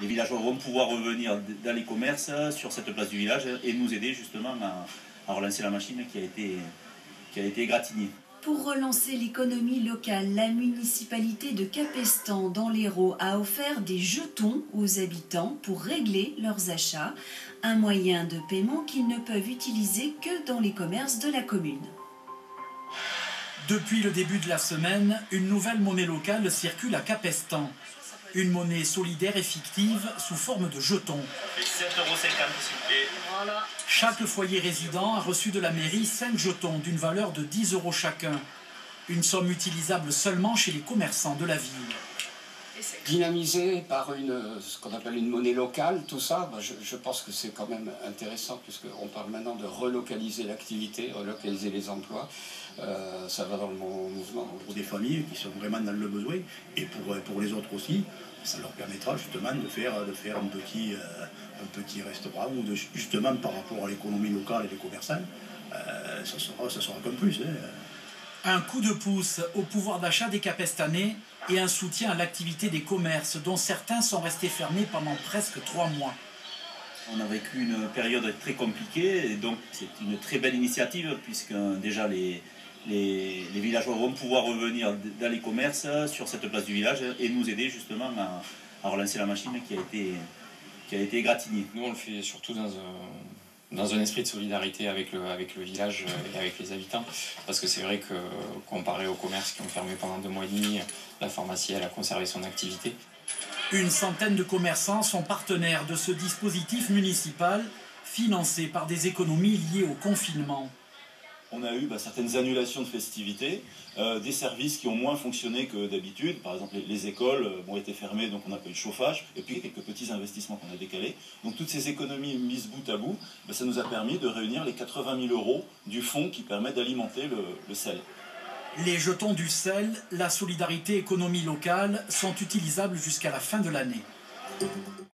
Les villageois vont pouvoir revenir dans les commerces sur cette place du village et nous aider justement à relancer la machine qui a été égratignée. Pour relancer l'économie locale, la municipalité de Capestan dans l'Hérault a offert des jetons aux habitants pour régler leurs achats, un moyen de paiement qu'ils ne peuvent utiliser que dans les commerces de la commune. Depuis le début de la semaine, une nouvelle monnaie locale circule à Capestan. Une monnaie solidaire et fictive sous forme de jetons. 7,50 € s'il vous plaît. Voilà. Chaque foyer résident a reçu de la mairie 5 jetons d'une valeur de 10 € chacun. Une somme utilisable seulement chez les commerçants de la ville. Dynamisé par ce qu'on appelle une monnaie locale, tout ça, je pense que c'est quand même intéressant puisqu'on parle maintenant de relocaliser l'activité, relocaliser les emplois. Ça va dans le bon mouvement. Pour des familles qui sont vraiment dans le besoin et pour les autres aussi, ça leur permettra justement de faire un petit restaurant ou justement par rapport à l'économie locale et les commerçants, ça sera comme plus. Un coup de pouce au pouvoir d'achat des Capestanais et un soutien à l'activité des commerces dont certains sont restés fermés pendant presque 3 mois. On a vécu une période très compliquée et donc c'est une très belle initiative puisque déjà les villageois vont pouvoir revenir dans les commerces sur cette place du village et nous aider justement à relancer la machine qui a été égratignée. Nous on le fait surtout dans un esprit de solidarité avec le village et avec les habitants parce que c'est vrai que comparé aux commerces qui ont fermé pendant 2 mois et demi, la pharmacie elle a conservé son activité. Une centaine de commerçants sont partenaires de ce dispositif municipal financé par des économies liées au confinement. On a eu certaines annulations de festivités, des services qui ont moins fonctionné que d'habitude. Par exemple, les écoles ont été fermées, donc on n'a pas eu de chauffage. Et puis quelques petits investissements qu'on a décalés. Donc toutes ces économies mises bout à bout, ça nous a permis de réunir les 80 000 € du fonds qui permet d'alimenter le sel. Les jetons du sel, la solidarité économie locale sont utilisables jusqu'à la fin de l'année.